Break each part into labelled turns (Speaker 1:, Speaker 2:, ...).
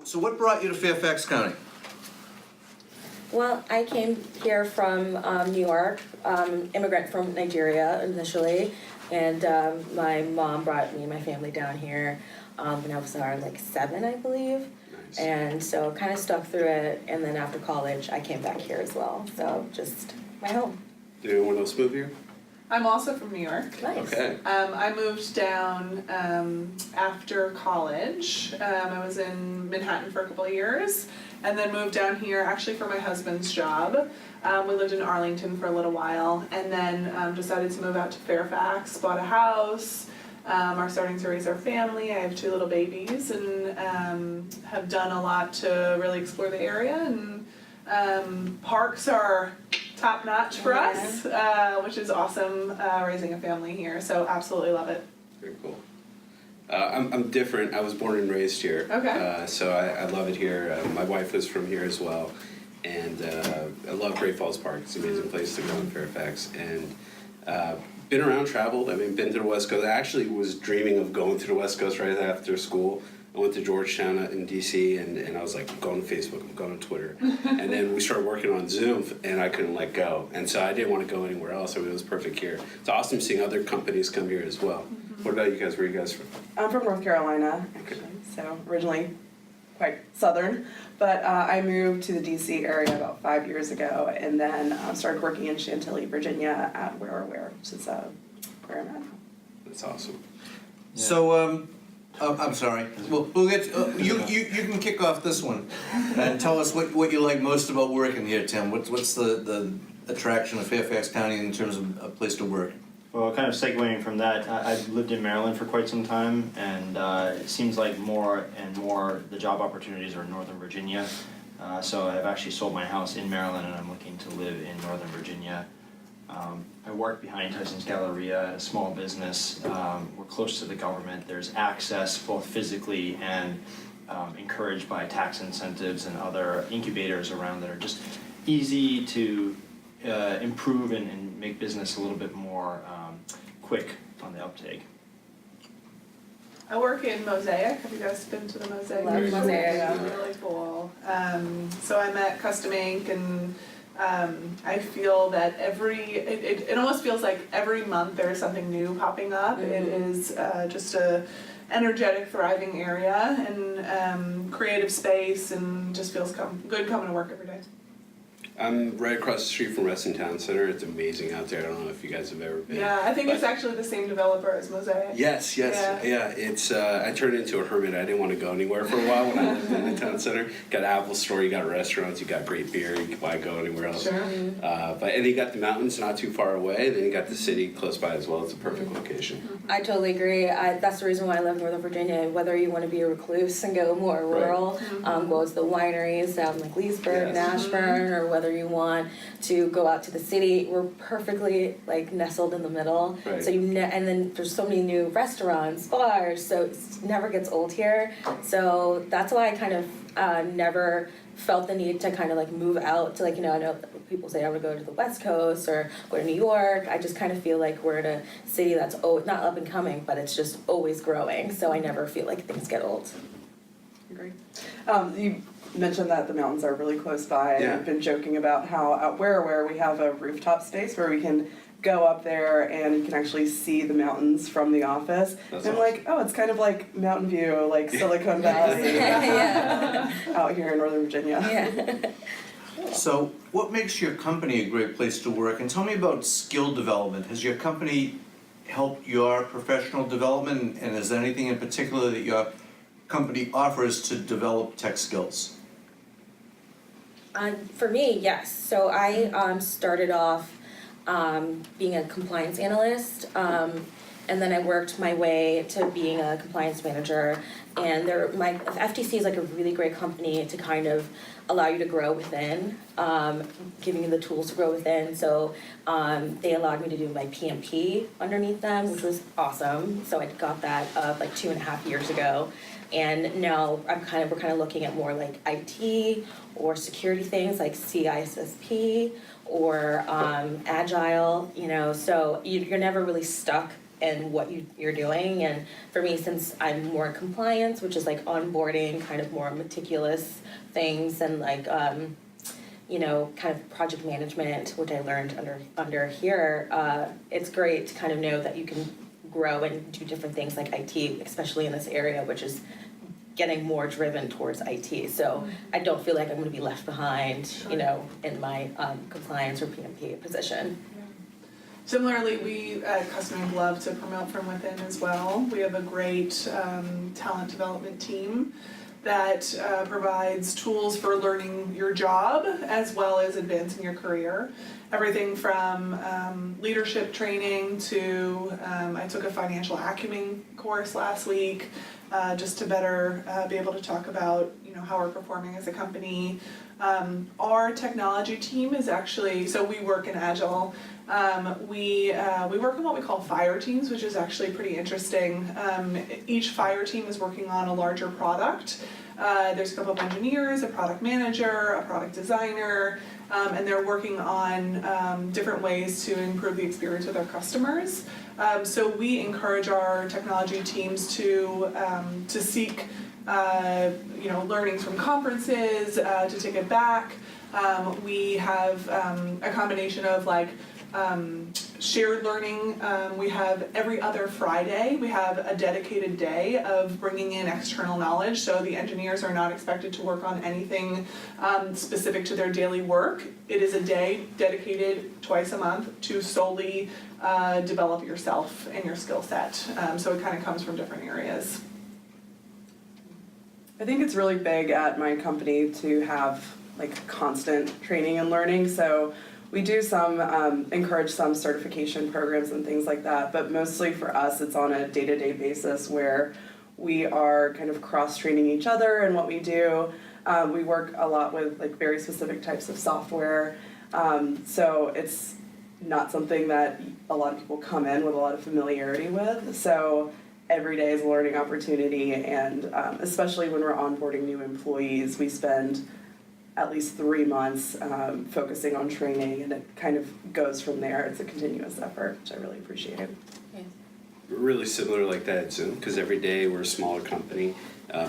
Speaker 1: So what brought you to Fairfax County?
Speaker 2: Well, I came here from New York, immigrant from Nigeria initially, and my mom brought me and my family down here when I was around like 7, I believe.
Speaker 3: Nice.
Speaker 2: And so kind of stuck through it, and then after college, I came back here as well. So just my home.
Speaker 3: Did anyone else move here?
Speaker 4: I'm also from New York.
Speaker 2: Nice.
Speaker 3: Okay.
Speaker 4: I moved down after college. I was in Manhattan for a couple of years, and then moved down here actually for my husband's job. We lived in Arlington for a little while, and then decided to move out to Fairfax, bought a house, are starting to raise our family. I have 2 little babies, and have done a lot to really explore the area, and parks are top notch for us, which is awesome, raising a family here, so absolutely love it.
Speaker 3: Very cool. I'm different. I was born and raised here.
Speaker 4: Okay.
Speaker 3: So I love it here. My wife was from here as well. And I love Great Falls Park. It's an amazing place to go in Fairfax. And been around, traveled. I mean, been to the West Coast. I actually was dreaming of going to the West Coast right after school. I went to Georgetown in DC, and I was like, I'm going to Facebook, I'm going to Twitter. And then we started working on Zoomph, and I couldn't let go. And so I didn't want to go anywhere else, so it was perfect here. It's awesome seeing other companies come here as well. What about you guys? Where are you guys from?
Speaker 5: I'm from North Carolina, actually, so originally quite southern. But I moved to the DC area about 5 years ago, and then started working in Chantilly, Virginia at Whereoware, which is where I'm at.
Speaker 3: That's awesome.
Speaker 1: Yeah. So, I'm sorry. We'll get you can kick off this one and tell us what you like most about working here, Tim. What's the attraction of Fairfax County in terms of a place to work?
Speaker 6: Well, kind of segueing from that, I've lived in Maryland for quite some time, and it seems like more and more the job opportunities are in Northern Virginia. So I've actually sold my house in Maryland, and I'm looking to live in Northern Virginia. I work behind Tyson's Galleria at a small business. We're close to the government. There's access both physically and encouraged by tax incentives and other incubators around that are just easy to improve and make business a little bit more quick on the uptake.
Speaker 4: I work in Mosaic. Have you guys been to the Mosaic?
Speaker 2: Love Mosaic.
Speaker 4: Yeah, really cool. So I'm at Custom Ink, and I feel that it almost feels like every month there's something new popping up.
Speaker 2: Mm-hmm.
Speaker 4: It is just a energetic, thriving area, and creative space, and just feels good coming to work every day.
Speaker 3: I'm right across the street from Reston Town Center. It's amazing out there. I don't know if you guys have ever been.
Speaker 4: Yeah, I think it's actually the same developer as Mosaic.
Speaker 3: Yes. Yeah. It's I turned into a hermit. I didn't want to go anywhere for a while when I lived in the town center. Got an Apple store, you got restaurants, you got great beer. Why go anywhere else?
Speaker 4: Sure.
Speaker 3: And you got the mountains not too far away. Then you got the city close by as well. It's a perfect location.
Speaker 2: I totally agree. That's the reason why I love Northern Virginia. Whether you want to be a recluse and go more rural, go to the wineries down like Leesburg,
Speaker 3: Yes.
Speaker 2: Ashburn, or whether you want to go out to the city, we're perfectly like nestled in the middle.
Speaker 3: Right.
Speaker 2: So and then there's so many new restaurants, bars, so it never gets old here. So that's why I kind of never felt the need to kind of like move out to, like, I know people say I would go to the West Coast or go to New York. I just kind of feel like we're in a city that's not up and coming, but it's just always growing. So I never feel like things get old.
Speaker 5: Great. You mentioned that the mountains are really close by, and
Speaker 3: Yeah.
Speaker 5: I've been joking about how at Whereoware we have a rooftop space where we can go up there and you can actually see the mountains from the office.
Speaker 3: That's
Speaker 5: and I'm
Speaker 3: awesome.
Speaker 5: like, oh, it's kind of like Mountain View, like Silicon Valley
Speaker 2: Yeah.
Speaker 5: out here in Northern Virginia.
Speaker 2: Yeah.
Speaker 1: So, what makes your company a great place to work? And tell me about skill development. Has your company helped your professional development, and is there anything in particular that your company offers to develop tech skills?
Speaker 2: For me, yes. So I started off being a compliance analyst, and then I worked my way to being a compliance manager. And my FTC is like a really great company to kind of allow you to grow within, giving you the tools to grow within. So they allowed me to do my PMP underneath them, which was awesome. So I got that like 2.5 years ago. And now we're kind of looking at more like IT or security things like CISSP or Agile, so you're never really stuck in what you're doing. And for me, since I'm more compliance, which is like onboarding, kind of more meticulous things, and like kind of project management, which I learned under here, it's great to kind of know that you can grow and do different things like IT, especially in this area, which is getting more driven towards IT. So I don't feel like I'm going to be left behind, in my compliance or PMP position.
Speaker 4: Similarly, we at Custom Ink love to promote from within as well. We have a great talent development team that provides tools for learning your job as well as advancing your career. Everything from leadership training to, I took a financial acumen course last week just to better be able to talk about how we're performing as a company. Our technology team is actually, so we work in Agile. We work in what we call fire teams, which is actually pretty interesting. Each fire team is working on a larger product. There's a couple of engineers, a product manager, a product designer, and they're working on different ways to improve the experience with our customers. So we encourage our technology teams to seek learnings from conferences, to take it back. We have a combination of shared learning. We have every other Friday, we have a dedicated day of bringing in external knowledge, so the engineers are not expected to work on anything specific to their daily work. It is a day dedicated twice a month to solely develop yourself and your skill set. So it kind of comes from different areas.
Speaker 5: I think it's really big at my company to have constant training and learning. So we do encourage some certification programs and things like that, but mostly for us it's on a day-to-day basis where we are kind of cross-training each other in what we do. We work a lot with very specific types of software, so it's not something that a lot of people come in with a lot of familiarity with. So every day is a learning opportunity, and especially when we're onboarding new employees, we spend at least 3 months focusing on training, and it kind of goes from there. It's a continuous effort, which I really appreciate.
Speaker 3: We're really similar like that at Zoomph, because every day we're a smaller company.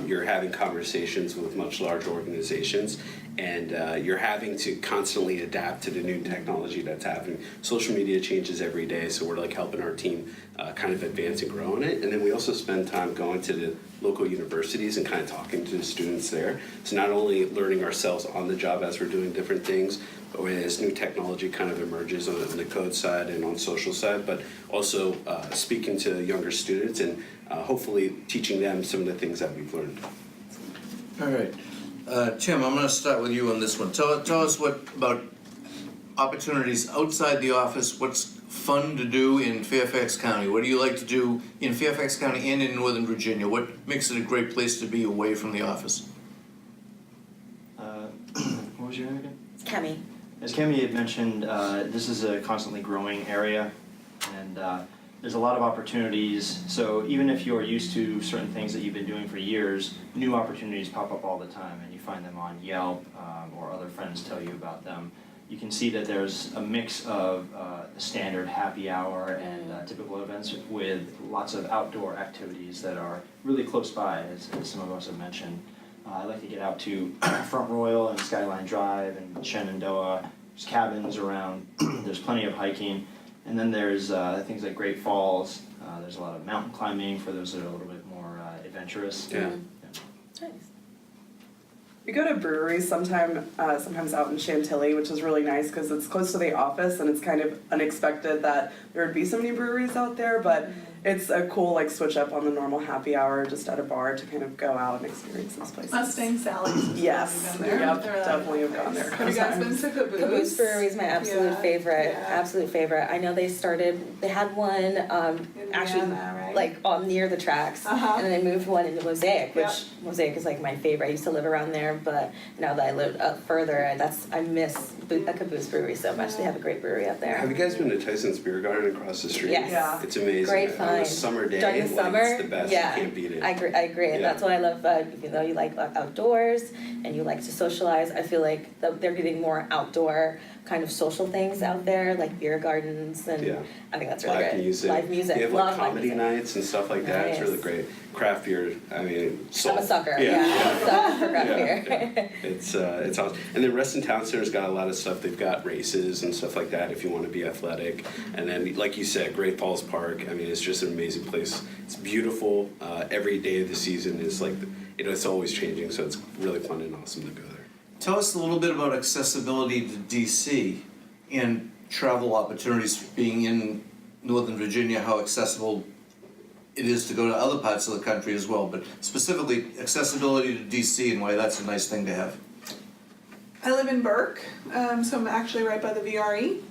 Speaker 3: You're having conversations with much larger organizations, and you're having to constantly adapt to the new technology that's happening. Social media changes every day, so we're helping our team kind of advance and grow in it. And then we also spend time going to the local universities and kind of talking to the students there. So not only learning ourselves on the job as we're doing different things, but as new technology kind of emerges on the code side and on social side, but also speaking to younger students and hopefully teaching them some of the things that we've learned.
Speaker 1: All right. Tim, I'm going to start with you on this one. Tell us about opportunities outside the office. What's fun to do in Fairfax County? What do you like to do in Fairfax County and in Northern Virginia? What makes it a great place to be away from the office?
Speaker 6: What was your name again?
Speaker 2: It's Kemi.
Speaker 6: As Kemi had mentioned, this is a constantly growing area, and there's a lot of opportunities. So even if you're used to certain things that you've been doing for years, new opportunities pop up all the time, and you find them on Yelp or other friends tell you about them. You can see that there's a mix of standard happy hour and typical events with lots of outdoor activities that are really close by, as some of us have mentioned. I like to get out to Front Royal and Skyline Drive and Shenandoah. There's cabins around. There's plenty of hiking. And then there's things like Great Falls. There's a lot of mountain climbing for those that are a little bit more adventurous.
Speaker 3: Yeah.
Speaker 2: Nice.
Speaker 5: We go to breweries sometimes out in Chantilly, which is really nice because it's close to the office, and it's kind of unexpected that there would be so many breweries out there, but it's a cool switch up on the normal happy hour just at a bar to kind of go out and experience those places.
Speaker 4: Mustang Sally's.
Speaker 5: Yes,
Speaker 4: Have you been there?
Speaker 5: yep,
Speaker 4: They're really
Speaker 5: definitely have
Speaker 4: nice.
Speaker 5: gone there.
Speaker 4: Have you guys been to Caboose?
Speaker 2: Caboose Brewery is my absolute favorite.
Speaker 4: Yeah.
Speaker 2: Absolute favorite. I know they had one
Speaker 4: In
Speaker 2: actually
Speaker 4: Vienna, right?
Speaker 2: on near the tracks,
Speaker 4: Uh-huh.
Speaker 2: and then they moved one into Mosaic, which
Speaker 4: Yep.
Speaker 2: Mosaic is my favorite. I used to live around there, but now that I live up further, I miss a Caboose Brewery so much. They have a great brewery up there.
Speaker 3: Have you guys been to Tyson's Beer Garden across the street?
Speaker 2: Yes.
Speaker 5: Yeah.
Speaker 3: It's amazing.
Speaker 2: Great
Speaker 3: On a
Speaker 2: find.
Speaker 3: summer day,
Speaker 2: During the summer,
Speaker 3: it's the best.
Speaker 2: yeah,
Speaker 3: You can't beat it.
Speaker 2: I agree, and
Speaker 3: Yeah.
Speaker 2: that's why I love. Even though you like outdoors and you like to socialize, I feel like they're getting more outdoor kind of social things out there, like beer gardens, and
Speaker 3: Yeah.
Speaker 2: I think that's really
Speaker 3: Live
Speaker 2: great.
Speaker 3: music.
Speaker 2: Live music.
Speaker 3: They have like
Speaker 2: Love live
Speaker 3: comedy
Speaker 2: music.
Speaker 3: nights and stuff like that. It's
Speaker 2: Nice.
Speaker 3: really great. Craft beer, I mean,
Speaker 2: I'm a sucker. Yeah, I'm a sucker for craft beer.
Speaker 3: It's awesome. And then Reston Town Center's got a lot of stuff. They've got races and stuff like that if you want to be athletic. And then, like you said, Great Falls Park. I mean, it's just an amazing place. It's beautiful. Every day of the season is like, it's always changing. So it's really fun and awesome to go there.
Speaker 1: Tell us a little bit about accessibility to DC and travel opportunities being in Northern Virginia, how accessible it is to go to other parts of the country as well, but specifically accessibility to DC and why that's a nice thing to have.
Speaker 4: I live in Burke, so I'm actually right by the VRE.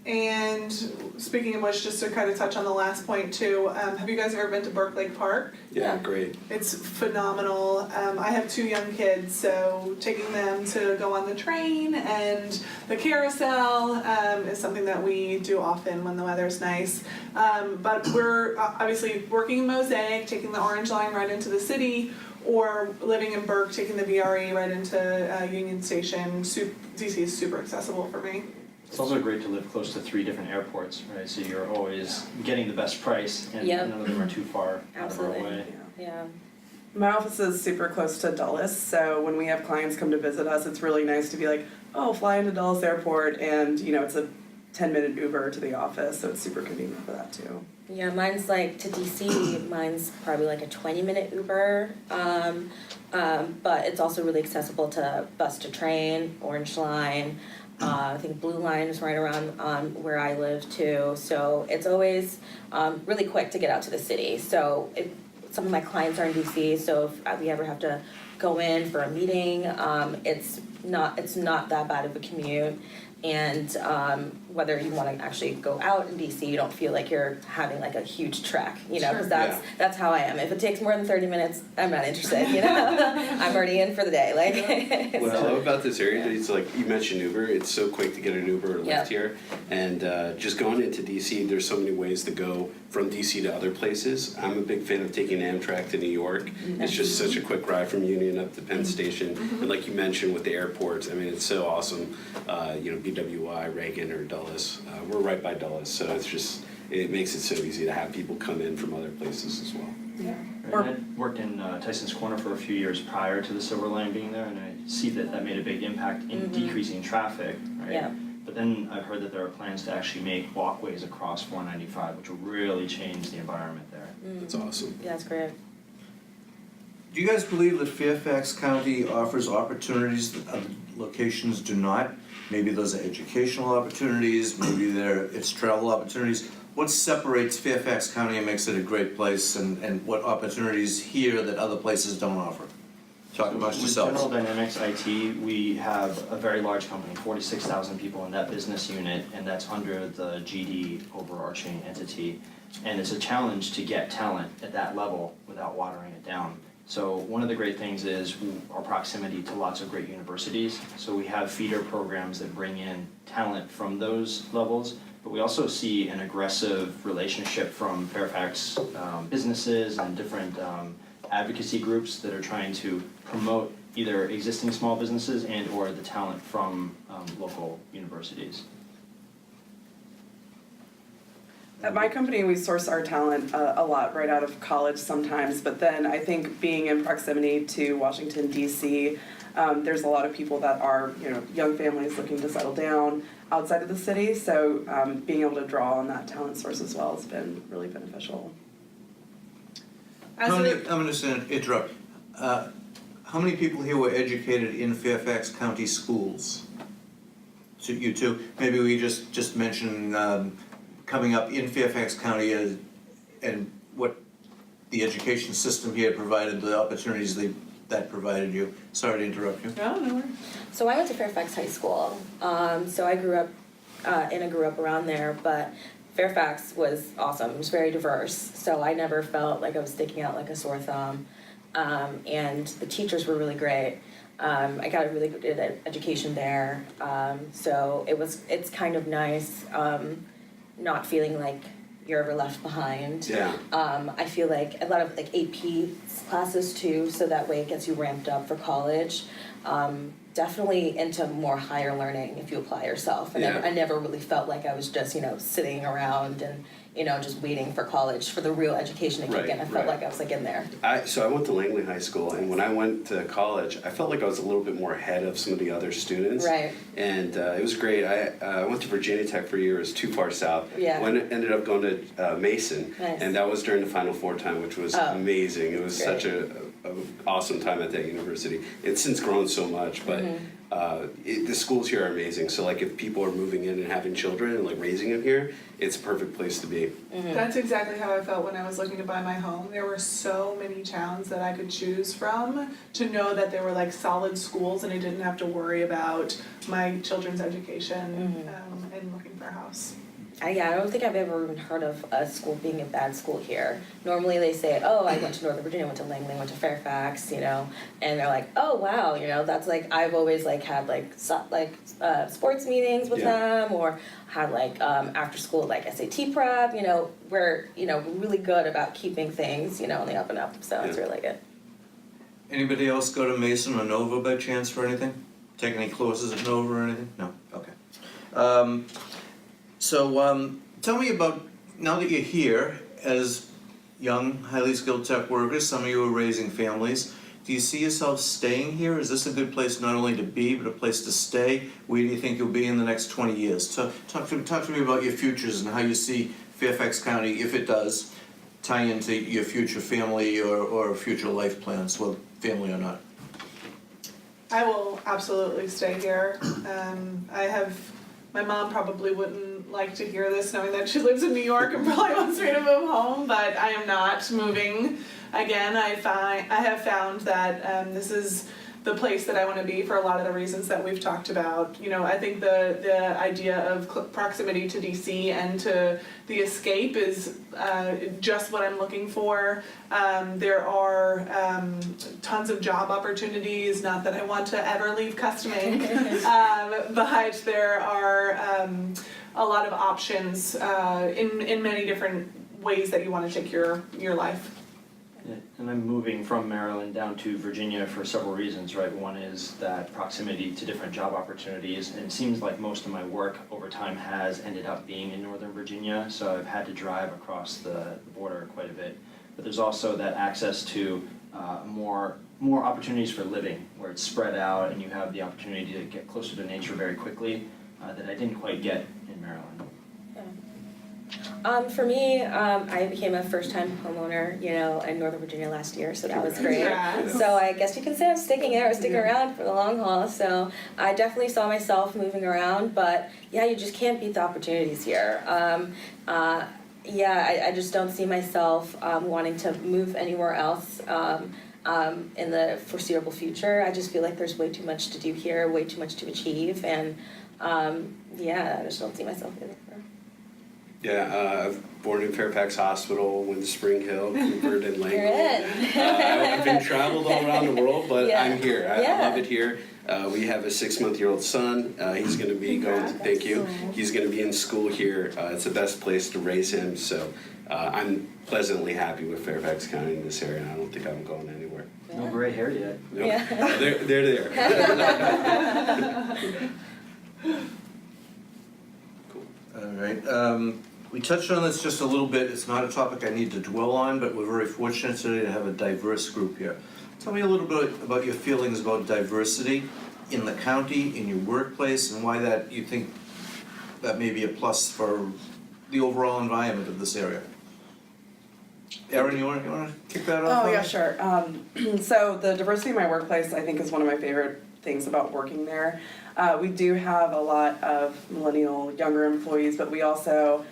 Speaker 4: And speaking of which, just to kind of touch on the last point too, have you guys ever been to Burke Lake Park?
Speaker 3: Yeah,
Speaker 2: Yeah.
Speaker 3: great.
Speaker 4: It's phenomenal. I have 2 young kids, so taking them to go on the train and the carousel is something that we do often when the weather's nice. But we're obviously working in Mosaic, taking the Orange Line right into the city, or living in Burke, taking the VRE right into Union Station. DC is super accessible for me.
Speaker 6: It's also great to live close to 3 different airports, right? So you're always getting the best price, and
Speaker 2: Yep.
Speaker 6: none of them are too far out of our
Speaker 2: Absolutely.
Speaker 6: way.
Speaker 2: Yeah.
Speaker 5: My office is super close to Dulles, so when we have clients come to visit us, it's really nice to be like, oh, fly into Dulles Airport, and it's a 10-minute Uber to the office, so it's super convenient for that too.
Speaker 2: Yeah, mine's like to DC, mine's probably like a 20-minute Uber. But it's also really accessible to bus to train, Orange Line. I think Blue Line is right around where I live too. So it's always really quick to get out to the city. So some of my clients are in DC, so if we ever have to go in for a meeting, it's not that bad of a commute. And whether you want to actually go out in DC, you don't feel like you're having like a huge trek, because that's how I am. If it takes more than 30 minutes, I'm not interested, I'm already in for the day, like.
Speaker 3: What I love about this area is, like you mentioned Uber, it's so quick to get an Uber or Lyft
Speaker 2: Yep.
Speaker 3: here. And just going into DC, there's so many ways to go from DC to other places. I'm a big fan of taking Amtrak to New York. It's just such a quick ride from Union up to Penn Station. And like you mentioned with the airports, I mean, it's so awesome. BWI, Reagan, or Dulles. We're right by Dulles, so it makes it so easy to have people come in from other places as well.
Speaker 5: Yeah.
Speaker 6: Right, and I worked in Tyson's Corner for a few years prior to the Silver Line being there, and I see that made a big impact in decreasing traffic, right?
Speaker 2: Yeah.
Speaker 6: But then I've heard that there are plans to actually make walkways across 495, which will really change the environment there.
Speaker 3: That's awesome.
Speaker 2: Yeah, that's great.
Speaker 1: Do you guys believe that Fairfax County offers opportunities that other locations do not? Maybe those are educational opportunities, maybe it's travel opportunities. What separates Fairfax County and makes it a great place, and what opportunities here that other places don't offer? Talk amongst
Speaker 6: With
Speaker 1: yourselves.
Speaker 6: General Dynamics IT, we have a very large company, 46,000 people in that business unit, and that's under the GD overarching entity. And it's a challenge to get talent at that level without watering it down. So one of the great things is our proximity to lots of great universities. So we have feeder programs that bring in talent from those levels, but we also see an aggressive relationship from Fairfax businesses and different advocacy groups that are trying to promote either existing small businesses and or the talent from local universities.
Speaker 5: At my company, we source our talent a lot right out of college sometimes, but then I think being in proximity to Washington, D.C., there's a lot of people that are, young families looking to settle down outside of the city, so being able to draw on that talent source as well has been really beneficial.
Speaker 1: I'm just going to interrupt. How many people here were educated in Fairfax County schools? So you two, maybe we just mention coming up in Fairfax County and what the education system here provided, the opportunities that provided you. Sorry to interrupt you.
Speaker 4: No, no worries.
Speaker 2: So I went to Fairfax High School. So I grew up around there, but Fairfax was awesome. It was very diverse. So I never felt like I was sticking out like a sore thumb. And the teachers were really great. I got a really good education there. So it's kind of nice not feeling like you're ever left behind.
Speaker 3: Yeah.
Speaker 2: I feel like a lot of like AP classes too, so that way it gets you ramped up for college. definitely into more higher learning if you apply yourself. And
Speaker 3: Yeah.
Speaker 2: I never really felt like I was just, sitting around and, just waiting for college for the real education to kick in. I felt like I was like in there.
Speaker 3: So I went to Langley High School, and when I went to college, I felt like I was a little bit more ahead of some of the other students.
Speaker 2: Right.
Speaker 3: And it was great. I went to Virginia Tech for a year. It was too far south.
Speaker 2: Yeah.
Speaker 3: Ended up going to Mason,
Speaker 2: Nice.
Speaker 3: and that was during the Final Four time, which was amazing. It was
Speaker 2: Great.
Speaker 3: such a awesome time at that university. It's since grown so much, but the schools here are amazing. So like if people are moving in and having children and like raising them here, it's a perfect place to be.
Speaker 4: That's exactly how I felt when I was looking to buy my home. There were so many towns that I could choose from to know that there were like solid schools and I didn't have to worry about my children's education and looking for a house.
Speaker 2: I don't think I've ever even heard of a school being a bad school here. Normally they say, oh, I went to Northern Virginia, went to Langley, went to Fairfax, and they're like, oh wow, that's like I've always like had like sports meetings with them, or had like after school like SAT prep, we're really good about keeping things on the up and up. So it's really good.
Speaker 1: Anybody else go to Mason or Nova by chance for anything? Take any courses at Nova or anything? No? Okay. So tell me about, now that you're here as young, highly skilled tech workers, some of you are raising families, do you see yourself staying here? Is this a good place not only to be, but a place to stay? Where do you think you'll be in the next 20 years? Talk to me about your futures and how you see Fairfax County, if it does, tie into your future family or future life plans, whether family or not.
Speaker 4: I will absolutely stay here. My mom probably wouldn't like to hear this knowing that she lives in New York and probably wants me to move home, but I am not moving again. I have found that this is the place that I want to be for a lot of the reasons that we've talked about. I think the idea of proximity to DC and to the escape is just what I'm looking for. There are tons of job opportunities, not that I want to ever leave customing, but there are a lot of options in many different ways that you want to take your life.
Speaker 6: Yeah, and I'm moving from Maryland down to Virginia for several reasons, right? One is that proximity to different job opportunities, and it seems like most of my work over time has ended up being in Northern Virginia, so I've had to drive across the border quite a bit. But there's also that access to more opportunities for living, where it's spread out and you have the opportunity to get closer to nature very quickly that I didn't quite get in Maryland.
Speaker 2: For me, I became a first-time homeowner, in Northern Virginia last year, so that was great.
Speaker 4: Congrats.
Speaker 2: So I guess you can say I'm sticking around for the long haul. So I definitely saw myself moving around, but you just can't beat the opportunities here. I just don't see myself wanting to move anywhere else in the foreseeable future. I just feel like there's way too much to do here, way too much to achieve, and I just don't see myself there.
Speaker 3: Yeah, I've born in Fairfax Hospital, went to Spring Hill, Cooper, and Langley.
Speaker 2: You're in.
Speaker 3: I've been traveled all around the world, but
Speaker 2: Yeah.
Speaker 3: I'm here. I love it here. We have a 6-month-old son. He's going to be going. Thank you. He's going to be in school here. It's the best place to raise him. So I'm pleasantly happy with Fairfax County in this area, and I don't think I'm going anywhere.
Speaker 6: No gray hair yet.
Speaker 3: Nope.
Speaker 2: Yeah.
Speaker 3: They're there. Cool.
Speaker 1: All right. We touched on this just a little bit. It's not a topic I need to dwell on, but we're very fortunate today to have a diverse group here. Tell me a little bit about your feelings about diversity in the county, in your workplace, and why that you think that may be a plus for the overall environment of this area. Erin, you want to kick that off?
Speaker 5: Oh, yeah, sure. So the diversity in my workplace, I think, is one of my favorite things about working there. We do have a lot of millennial, younger employees, but we also,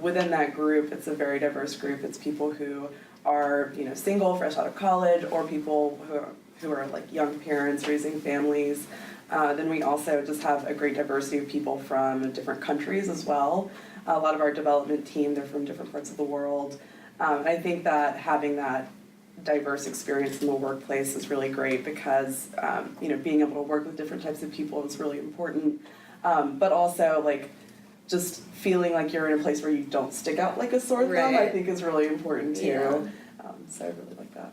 Speaker 5: within that group, it's a very diverse group. It's people who are, single, fresh out of college, or people who are like young parents raising families. Then we also just have a great diversity of people from different countries as well. A lot of our development team, they're from different parts of the world. I think that having that diverse experience in the workplace is really great because, being able to work with different types of people is really important. But also, just feeling like you're in a place where you don't stick out like a sore thumb, I think is really important too.
Speaker 2: Yeah.
Speaker 5: So I really like that.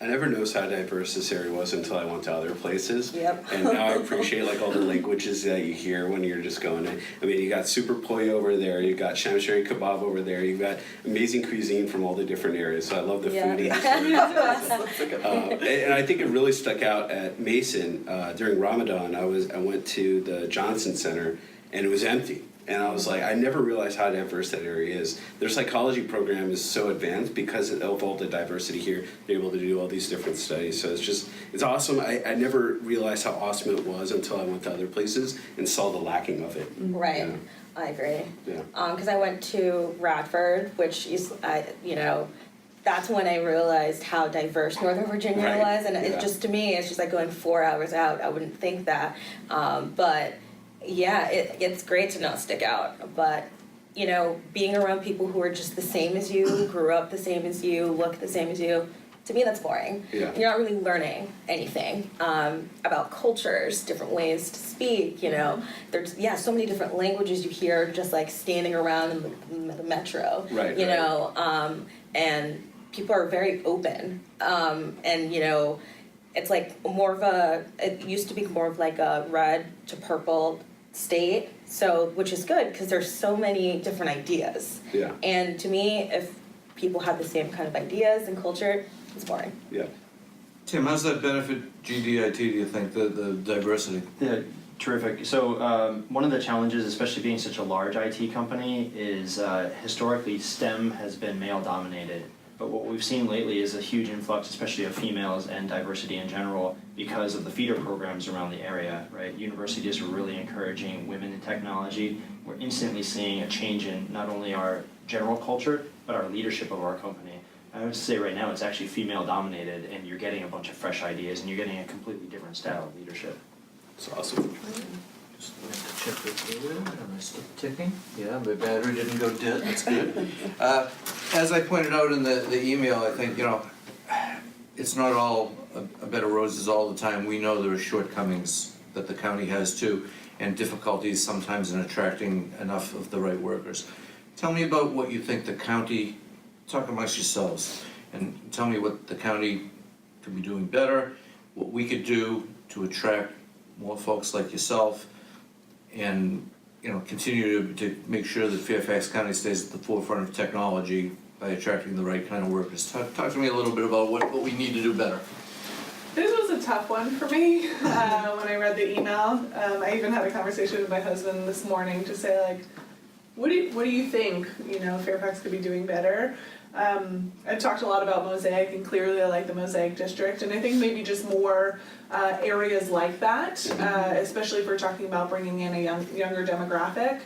Speaker 3: I never noticed how diverse this area was until I went to other places.
Speaker 2: Yep.
Speaker 3: And now I appreciate like all the languages that you hear when you're just going in. I mean, you got super poi over there, you got shamshari kebab over there, you got amazing cuisine from all the different areas. So I love the foodie. And I think it really stuck out at Mason during Ramadan. I went to the Johnson Center and it was empty. And I was like, I never realized how diverse that area is. Their psychology program is so advanced because of all the diversity here. They're able to do all these different studies. So it's awesome. I never realized how awesome it was until I went to other places and saw the lacking of it.
Speaker 2: Right.
Speaker 3: Yeah.
Speaker 2: I agree.
Speaker 3: Yeah.
Speaker 2: Because I went to Radford, which is, that's when I realized how diverse Northern Virginia
Speaker 3: Right.
Speaker 2: was, and
Speaker 3: Yeah.
Speaker 2: it just, to me, it's just like going 4 hours out. I wouldn't think that, but yeah, it's great to not stick out. But being around people who are just the same as you, grew up the same as you, look the same as you, to me that's boring.
Speaker 3: Yeah.
Speaker 2: You're not really learning anything about cultures, different ways to speak. There's so many different languages you hear just like standing around in the metro.
Speaker 3: Right.
Speaker 2: And people are very open. It's like more of it used to be more of like a red to purple state, which is good because there's so many different ideas.
Speaker 3: Yeah.
Speaker 2: And to me, if people have the same kind of ideas and culture, it's boring.
Speaker 3: Yeah.
Speaker 1: Tim, how's that benefit GDIT, do you think, the diversity?
Speaker 6: Yeah, terrific. So one of the challenges, especially being such a large IT company, is historically STEM has been male dominated. But what we've seen lately is a huge influx, especially of females and diversity in general, because of the feeder programs around the area, right? Universities are really encouraging women in technology. We're instantly seeing a change in not only our general culture, but our leadership of our company. I would say right now it's actually female dominated, and you're getting a bunch of fresh ideas, and you're getting a completely different style of leadership.
Speaker 3: It's awesome.
Speaker 1: Just have to check the data. Am I still ticking? Yeah, my battery didn't go dead. That's good. As I pointed out in the email, I think, it's not all a bed of roses all the time. We know there are shortcomings that the county has too, and difficulties sometimes in attracting enough of the right workers. Tell me about what you think the county, talk amongst yourselves, and tell me what the county could be doing better, what we could do to attract more folks like yourself, and continue to make sure that Fairfax County stays at the forefront of technology by attracting the right kind of workers. Talk to me a little bit about what we need to do better.
Speaker 4: This was a tough one for me when I read the email. I even had a conversation with my husband this morning to say, like, what do you think Fairfax could be doing better? I've talked a lot about Mosaic, and clearly I like the Mosaic district, and I think maybe just more areas like that, especially if we're talking about bringing in a younger demographic.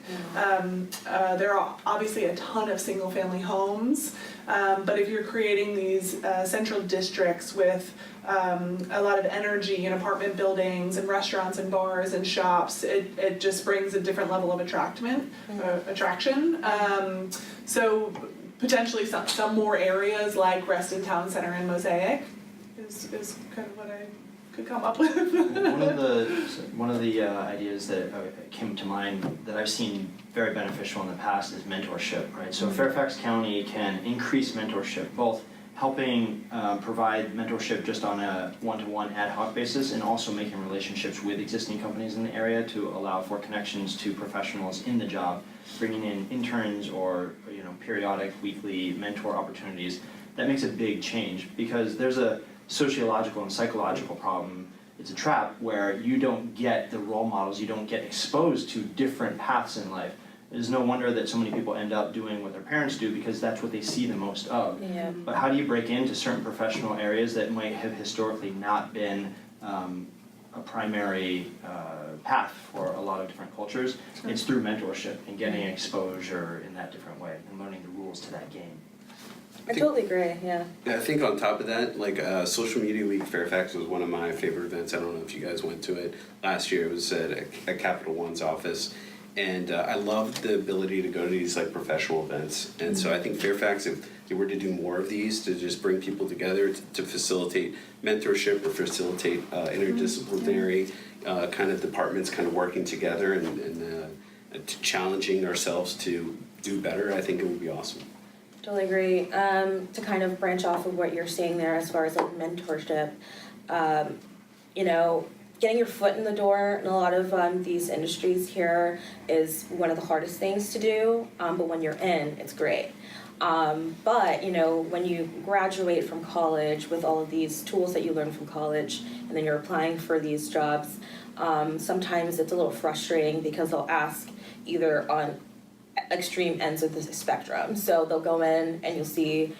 Speaker 4: There are obviously a ton of single-family homes, but if you're creating these central districts with a lot of energy in apartment buildings and restaurants and bars and shops, it just brings a different level of attraction. So potentially some more areas like Reston Town Center and Mosaic is kind of what I could come up with.
Speaker 6: One of the ideas that came to mind that I've seen very beneficial in the past is mentorship, right? So Fairfax County can increase mentorship, both helping provide mentorship just on a one-to-one ad hoc basis, and also making relationships with existing companies in the area to allow for connections to professionals in the job, bringing in interns or periodic weekly mentor opportunities. That makes a big change, because there's a sociological and psychological problem. It's a trap where you don't get the role models, you don't get exposed to different paths in life. It's no wonder that so many people end up doing what their parents do, because that's what they see the most of.
Speaker 2: Yeah.
Speaker 6: But how do you break into certain professional areas that might have historically not been a primary path for a lot of different cultures?
Speaker 4: Sure.
Speaker 6: It's through mentorship and getting exposure in that different way and learning the rules to that game.
Speaker 2: I totally agree, yeah.
Speaker 3: Yeah, I think on top of that, like Social Media Week Fairfax was one of my favorite events. I don't know if you guys went to it last year. It was at Capital One's office, and I loved the ability to go to these like professional events. And so I think Fairfax, if they were to do more of these, to just bring people together to facilitate mentorship or facilitate interdisciplinary kind of departments kind of working together and challenging ourselves to do better, I think it would be awesome.
Speaker 2: Totally agree. To kind of branch off of what you're saying there as far as like mentorship, you know, getting your foot in the door in a lot of these industries here is one of the hardest things to do, but when you're in, it's great. But, you know, when you graduate from college with all of these tools that you learn from college, and then you're applying for these jobs, sometimes it's a little frustrating because they'll ask either on extreme ends of the spectrum. So they'll go in and you'll see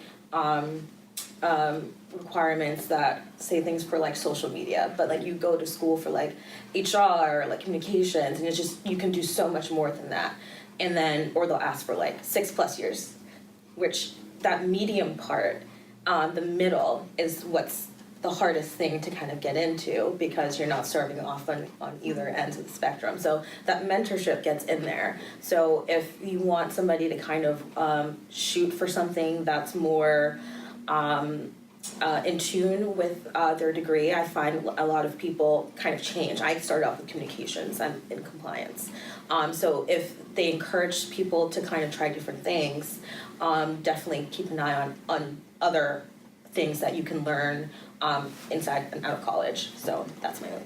Speaker 2: requirements that say things for like social media, but like you go to school for like HR or like communications, and it's just, you can do so much more than that. And then, or they'll ask for like 6+ years, which that medium part, the middle is what's the hardest thing to kind of get into, because you're not starting off on either ends of the spectrum. So that mentorship gets in there. So if you want somebody to kind of shoot for something that's more in tune with their degree, I find a lot of people kind of change. I started off with communications, I'm in compliance. So if they encourage people to kind of try different things, definitely keep an eye on other things that you can learn inside and out of college. So that's my own.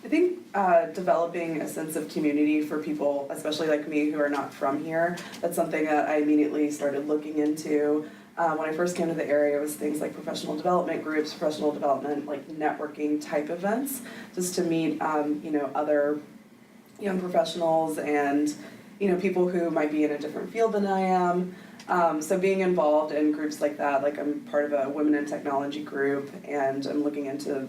Speaker 5: I think developing a sense of community for people, especially like me who are not from here, that's something that I immediately started looking into. When I first came to the area, it was things like professional development groups, professional development, like networking type events, just to meet, you know, other young professionals and, you know, people who might be in a different field than I am. So being involved in groups like that, like I'm part of a women in technology group, and I'm looking into,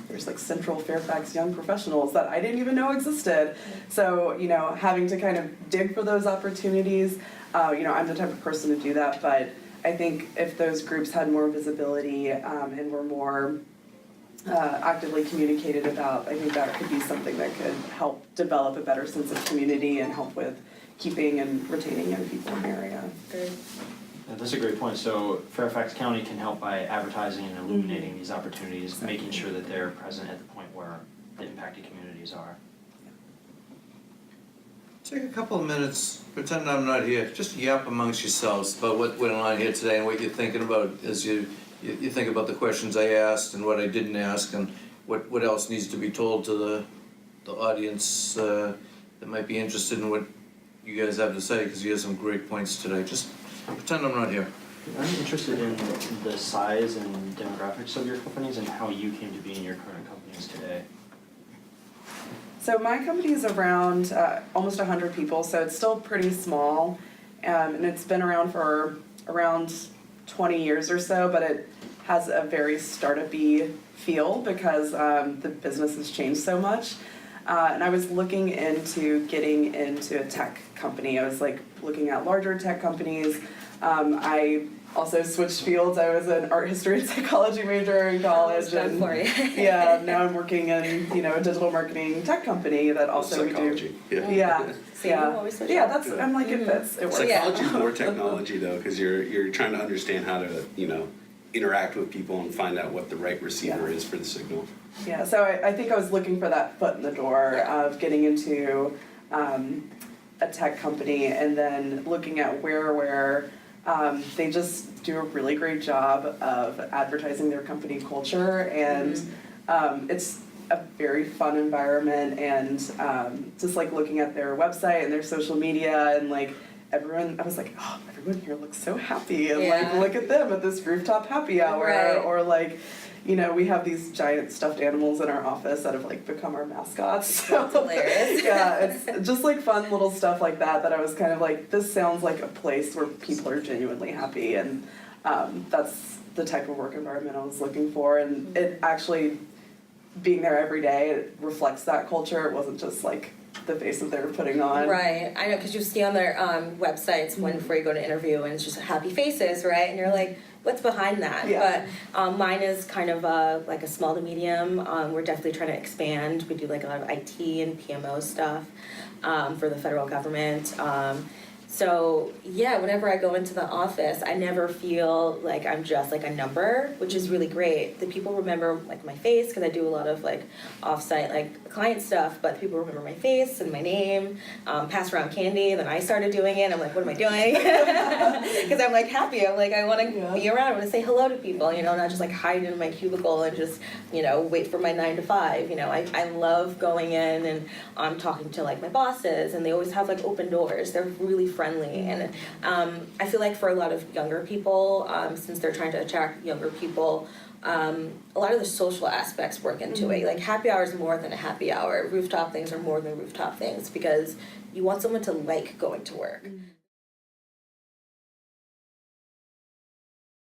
Speaker 5: there's like Central Fairfax Young Professionals that I didn't even know existed. So, you know, having to kind of dig for those opportunities, you know, I'm the type of person to do that, but I think if those groups had more visibility and were more actively communicated about, I think that could be something that could help develop a better sense of community and help with keeping and retaining young people in the area.
Speaker 2: Good.
Speaker 6: That's a great point. So Fairfax County can help by advertising and illuminating these opportunities,
Speaker 5: Exactly.
Speaker 6: making sure that they're present at the point where the impacted communities are.
Speaker 1: Take a couple of minutes, pretend I'm not here, just yap amongst yourselves about what went on here today and what you're thinking about as you think about the questions I asked and what I didn't ask, and what else needs to be told to the audience that might be interested in what you guys have to say, because you have some great points today. Just pretend I'm not here.
Speaker 6: I'm interested in the size and demographics of your companies and how you came to be in your current companies today.
Speaker 5: So my company is around almost 100 people, so it's still pretty small, and it's been around for around 20 years or so, but it has a very startup-y feel because the business has changed so much. And I was looking into getting into a tech company. I was like looking at larger tech companies. I also switched fields. I was an art history and psychology major in college.
Speaker 2: Fun for you.
Speaker 5: Yeah, now I'm working in, you know, a digital marketing tech company that also we do.
Speaker 3: Psychology, yeah.
Speaker 5: Yeah,
Speaker 2: So you always switch
Speaker 5: yeah.
Speaker 2: up.
Speaker 5: That's, I'm like, it fits. It works.
Speaker 3: Psychology is more technology though, because you're trying to understand how to, you know, interact with people and find out what the right receiver is for the signal.
Speaker 5: Yeah, so I think I was looking for that foot in the door of getting into a tech company, and then looking at Whereoware. They just do a really great job of advertising their company culture, and it's a very fun environment, and just like looking at their website and their social media, and like everyone, I was like, oh, everyone here looks so happy, and like look at them at this rooftop happy hour,
Speaker 2: Right.
Speaker 5: or like, you know, we have these giant stuffed animals in our office that have like become our mascots. So,
Speaker 2: That's hilarious.
Speaker 5: yeah, it's just like fun little stuff like that I was kind of like, this sounds like a place where people are genuinely happy, and that's the type of work environment I was looking for, and it actually, being there every day, it reflects that culture. It wasn't just like the face that they were putting on.
Speaker 2: Right, I know, because you see on their websites when before you go to interview, and it's just happy faces, right? And you're like, what's behind that?
Speaker 5: Yeah.
Speaker 2: But mine is kind of like a small to medium. We're definitely trying to expand. We do like a lot of IT and PMO stuff for the federal government. So yeah, whenever I go into the office, I never feel like I'm just like a number, which is really great. The people remember like my face because I do a lot of like offsite like client stuff, but people remember my face and my name, pass around candy. Then I started doing it. I'm like, what am I doing? Because I'm like happy. I'm like, I want to be around. I want to say hello to people, you know, not just like hide in my cubicle and just, you know, wait for my 9 to 5. You know, I love going in and talking to like my bosses, and they always have like open doors. They're really friendly, and I feel like for a lot of younger people, since they're trying to attract younger people, a lot of the social aspects work into it. Like happy hour is more than a happy hour. Rooftop things are more than rooftop things because you want someone to like going to work.